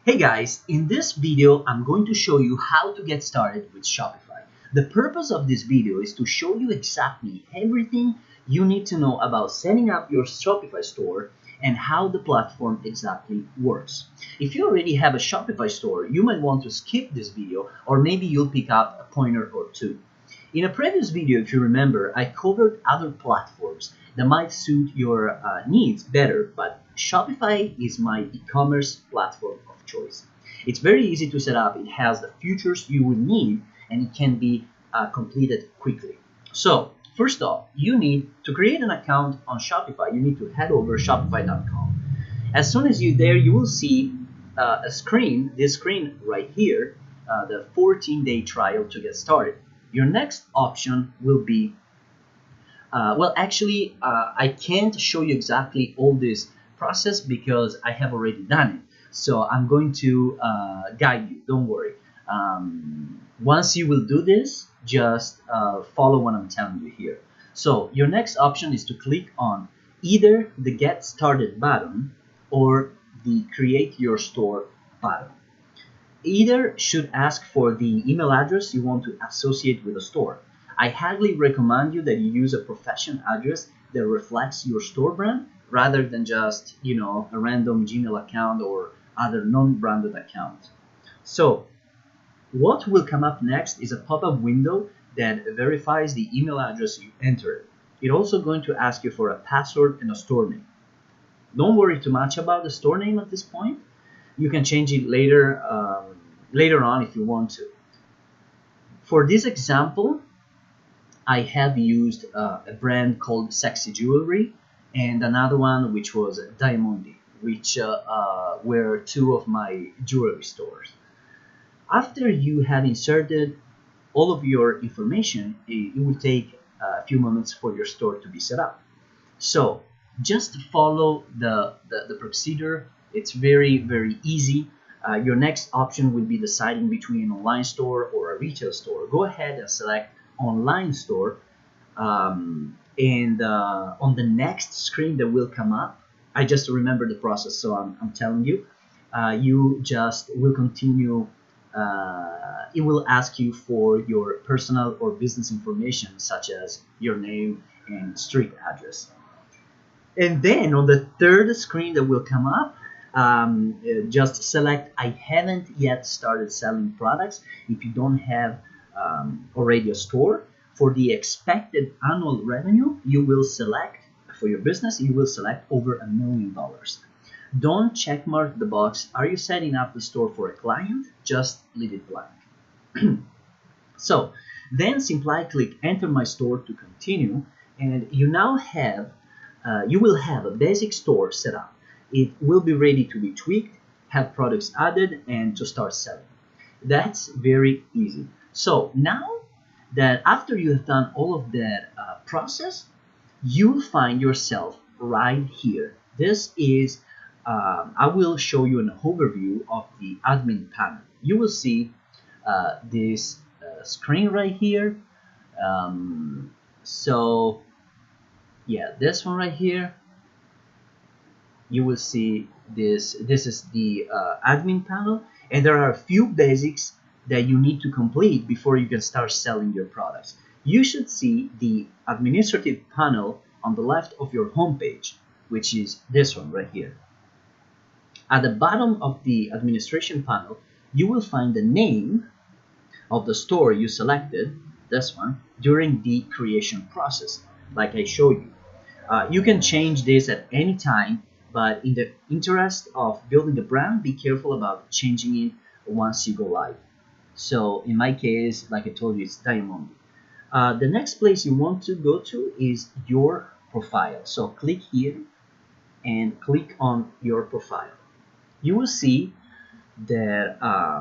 Hey guys, in this video I'm going to show you how to get started with Shopify. The purpose of this video is to show you exactly everything you need to know about setting up your Shopify store and how the platform exactly works. If you already have a Shopify store, you might want to skip this video, or maybe you'll pick up a pointer or two. In a previous video, if you remember, I covered other platforms that might suit your needs better, but Shopify is my e-commerce platform of choice. It's very easy to set up, it has the features you will need, and it can be completed quickly. So, first off, you need to create an account on Shopify. You need to head over shopify.com. As soon as you're there, you will see this screen right here, the 14-day trial to get started. Your next option will be, I can't show you exactly all this process because I have already done it. So I'm going to guide you, don't worry. Once you will do this, just follow what I'm telling you here. So your next option is to click on either the Get Started button or the Create Your Store button. Either should ask for the email address you want to associate with the store. I highly recommend you that you use a professional address that reflects your store brand rather than just, a random Gmail account or other non-branded account. So what will come up next is a pop-up window that verifies the email address you entered. It's also going to ask you for a password and a store name. Don't worry too much about the store name at this point. You can change it later on if you want to. For this example, I have used a brand called Sexy Jewelry and another one which was Diamondi, which were two of my jewelry stores. After you have inserted all of your information, it will take a few moments for your store to be set up. So just follow the procedure. It's very, very easy. Your next option will be deciding between an online store or a retail store. Go ahead and select online store. On the next screen that will come up, I just remember the process, so I'm telling you, you just will continue. It will ask you for your personal or business information, such as your name and street address. And then on the third screen that will come up, just select I haven't yet started selling products. If you don't have already a store, for the expected annual revenue, you will select, for your business, you will select over $1 million. Don't check mark the box, are you setting up the store for a client? Just leave it blank. So then simply click enter my store to continue, and you now have you will have a basic store set up. It will be ready to be tweaked, have products added, and to start selling. That's very easy. So now that after you have done all of that process, you'll find yourself right here. This is, I will show you an overview of the admin panel. You will see this screen right here. So yeah, this one right here, you will see this is the admin panel, and there are a few basics that you need to complete before you can start selling your products. You should see the administrative panel on the left of your homepage, which is this one right here. At the bottom of the administration panel, you will find the name of the store you selected, this one, during the creation process, like I showed you. You can change this at any time, but in the interest of building a brand, be careful about changing it once you go live. So in my case, like I told you, it's Diamondi. The next place you want to go to is your profile. So click here and click on your profile. You will see that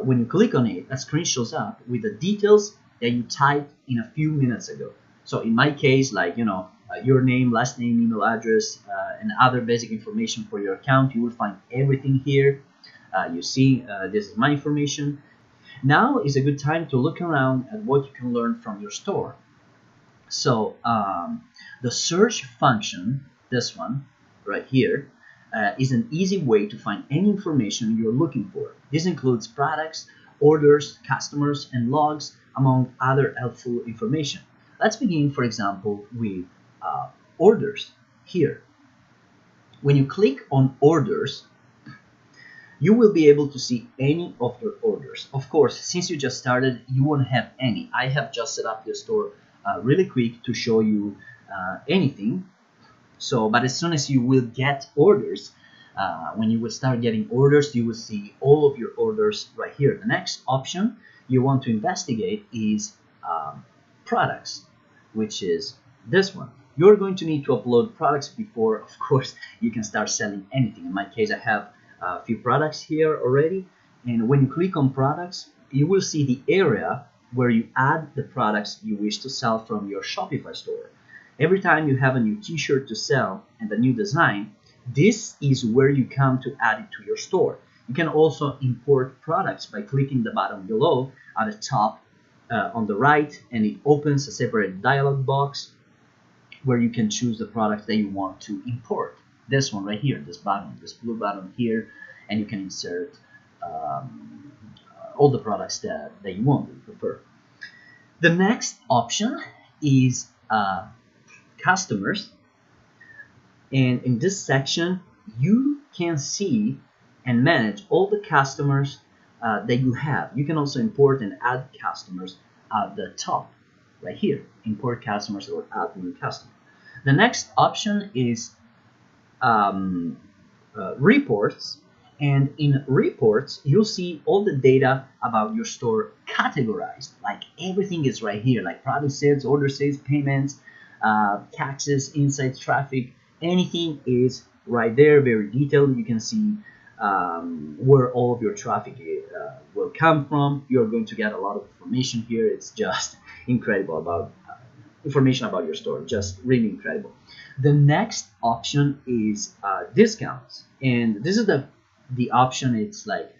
when you click on it, a screen shows up with the details that you typed in a few minutes ago. So in my case, like, your name, last name, email address, and other basic information for your account, you will find everything here. You see, this is my information. Now is a good time to look around at what you can learn from your store. So the search function, this one right here, is an easy way to find any information you're looking for. This includes products, orders, customers, and logs, among other helpful information. Let's begin, for example, with orders here. When you click on orders, you will be able to see any of your orders. Of course, since you just started, you won't have any. I have just set up the store really quick to show you anything. So, but as soon as you will get orders, when you will start getting orders, you will see all of your orders right here. The next option you want to investigate is products, which is this one. You're going to need to upload products before, of course, you can start selling anything. In my case, I have a few products here already, and when you click on products, you will see the area where you add the products you wish to sell from your Shopify store. Every time you have a new t-shirt to sell and a new design, this is where you come to add it to your store. You can also import products by clicking the button below at the top on the right, and it opens a separate dialog box where you can choose the product that you want to import. This one right here, this button, this blue button here, and you can insert all the products that you want, that you prefer. The next option is customers, and in this section you can see and manage all the customers that you have. You can also import and add customers at the top right here, import customers or add new customer. The next option is reports, and in reports you'll see all the data about your store categorized. Like everything is right here, like product sales, order sales, payments, taxes, insights, traffic, anything is right there, very detailed. You can see where all of your traffic will come from. You're going to get a lot of information here. It's just incredible about information about your store, just really incredible. The next option is discounts, and this is the option. It's like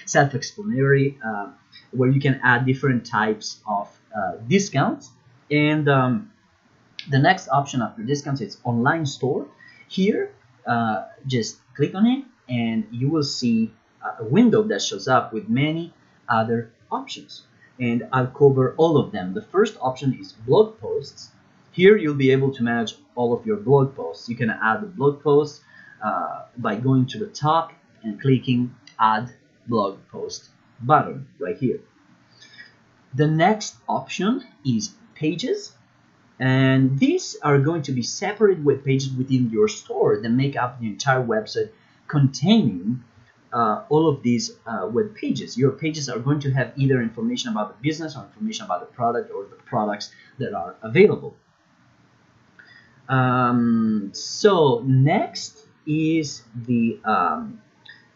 self-explanatory, where you can add different types of discounts. And the next option after discounts is online store. Here, just click on it, and you will see a window that shows up with many other options, and I'll cover all of them. The first option is blog posts. Here you'll be able to manage all of your blog posts. You can add the blog posts by going to the top and clicking add blog post button right here. The next option is pages, and these are going to be separate web pages within your store that make up the entire website containing all of these web pages. Your pages are going to have either information about the business or information about the product or the products that are available. So next is the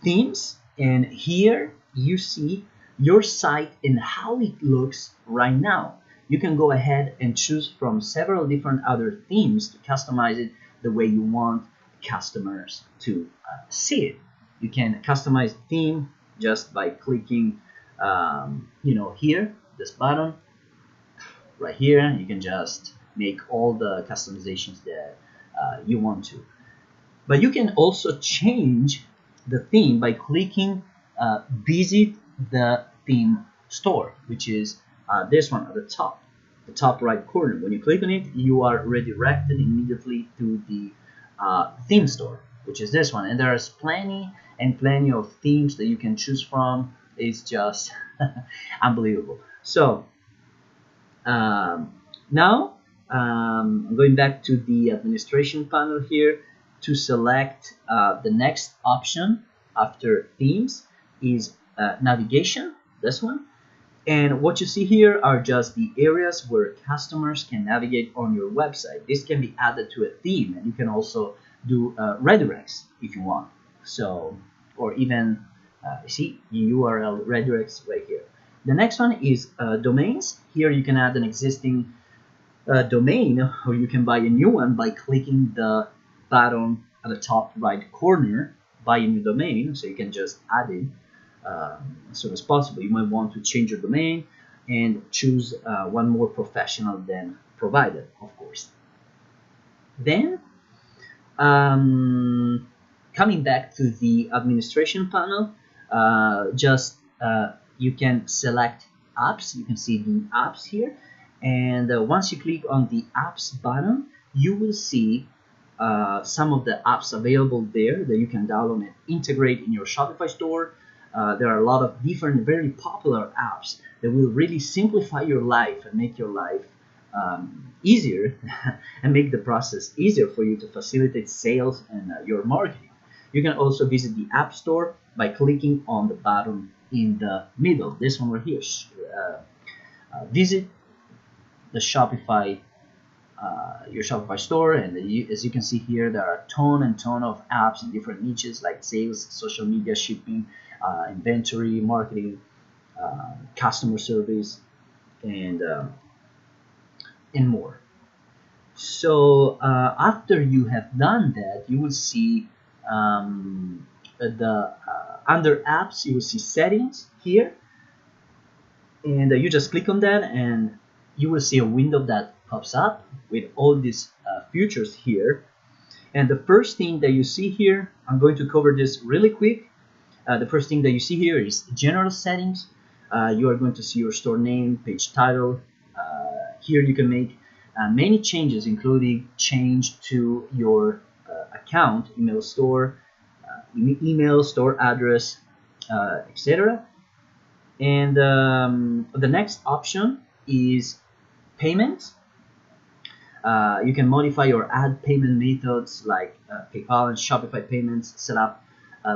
themes, and here you see your site and how it looks right now. You can go ahead and choose from several different other themes to customize it the way you want customers to see it. You can customize the theme just by clicking here, this button right here. You can just make all the customizations that you want to, but you can also change the theme by clicking visit the theme store, which is this one at the top right corner. When you click on it, you are redirected immediately to the theme store, which is this one, and there's plenty of themes that you can choose from. It's just unbelievable. So now I'm going back to the administration panel here to select the next option after themes is navigation, this one. And what you see here are just the areas where customers can navigate on your website. This can be added to a theme, and you can also do redirects if you want. So, or even see URL redirects right here. The next one is domains. Here you can add an existing domain, or you can buy a new one by clicking the button at the top right corner, buy a new domain. So you can just add it as soon as possible. You might want to change your domain and choose one more professional than provided, of course. Then Coming back to the administration panel, you can select apps. You can see the apps here, and once you click on the apps button, you will see some of the apps available there that you can download and integrate in your Shopify store. There are a lot of different, very popular apps that will really simplify your life and make your life easier and make the process easier for you to facilitate sales and your marketing. You can also visit the App Store by clicking on the button in the middle, this one right here. Visit the Shopify, your Shopify store, and as you can see here, there are a ton of apps in different niches like sales, social media, shipping, inventory, marketing, customer service, and more. So after you have done that, you will see under apps, you will see settings here, and you just click on that, and you will see a window that pops up with all these features here. And the first thing that you see here, I'm going to cover this really quick. The first thing that you see here is general settings. You are going to see your store name, page title. Here you can make many changes, including change to your account, email store, email store address, etc. And the next option is payment. You can modify or add payment methods like PayPal and Shopify payments, set up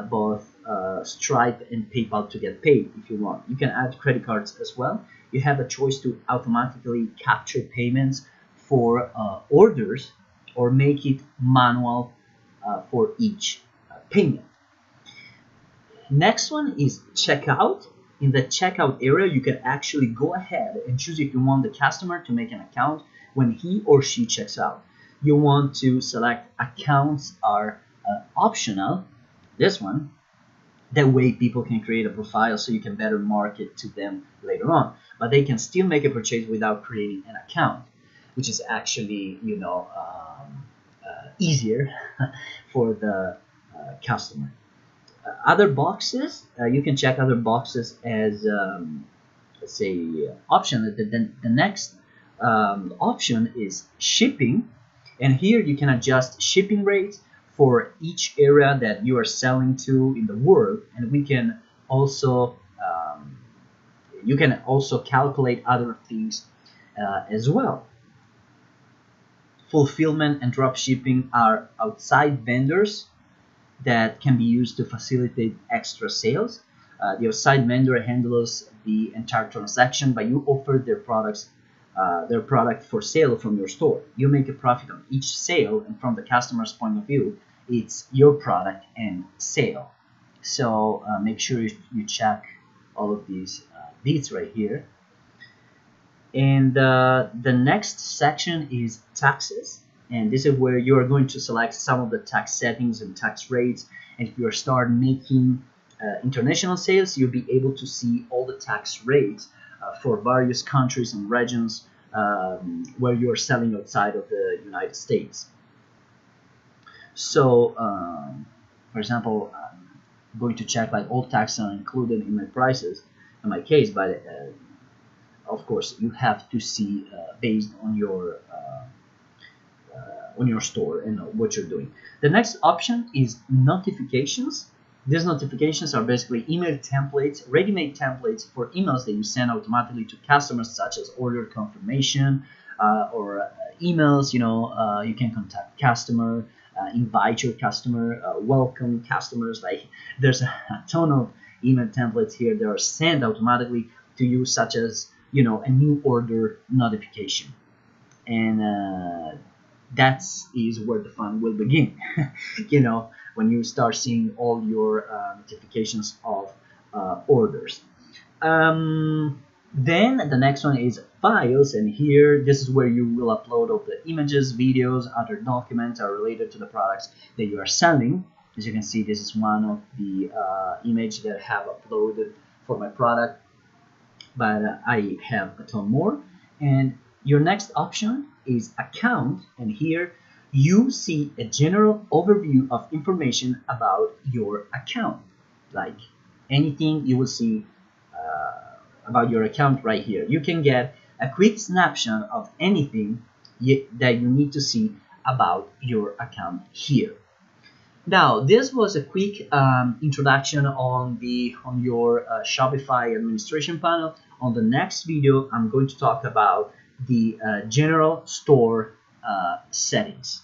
both Stripe and PayPal to get paid if you want. You can add credit cards as well. You have a choice to automatically capture payments for orders or make it manual for each payment. Next one is checkout. In the checkout area, you can actually go ahead and choose if you want the customer to make an account when he or she checks out. You want to select accounts are optional, this one. That way people can create a profile so you can better market to them later on. But they can still make a purchase without creating an account, which is actually, easier for the customer. Other boxes, you can check other boxes as, let's say, option. The next option is shipping, and here you can adjust shipping rates for each area that you are selling to in the world, and we can also you can also calculate other things as well. Fulfillment and drop shipping are outside vendors that can be used to facilitate extra sales. The outside vendor handles the entire transaction, but you offer their product for sale from your store. You make a profit on each sale, and from the customer's point of view, it's your product and sale. So make sure you check all of these bits right here. And the next section is taxes, and this is where you are going to select some of the tax settings and tax rates. And if you start making international sales, you'll be able to see all the tax rates for various countries and regions where you are selling outside of the United States. So for example, I'm going to check like all taxes are included in my prices in my case, but of course you have to see based on your store and what you're doing. The next option is notifications. These notifications are basically email templates, ready-made templates for emails that you send automatically to customers, such as order confirmation or emails. You can contact customer, invite your customer, welcome customers. Like there's a ton of email templates here that are sent automatically to you, such as a new order notification, and that is where the fun will begin. When you start seeing all your notifications of orders. Then the next one is files, and here this is where you will upload all the images, videos, other documents are related to the products that you are selling. As you can see, this is one of the image that I have uploaded for my product, but I have a ton more. And your next option is account, and here you see a general overview of information about your account, like anything you will see about your account right here. You can get a quick snapshot of anything that you need to see about your account here. Now, this was a quick introduction on your Shopify administration panel. On the next video, I'm going to talk about the general store settings.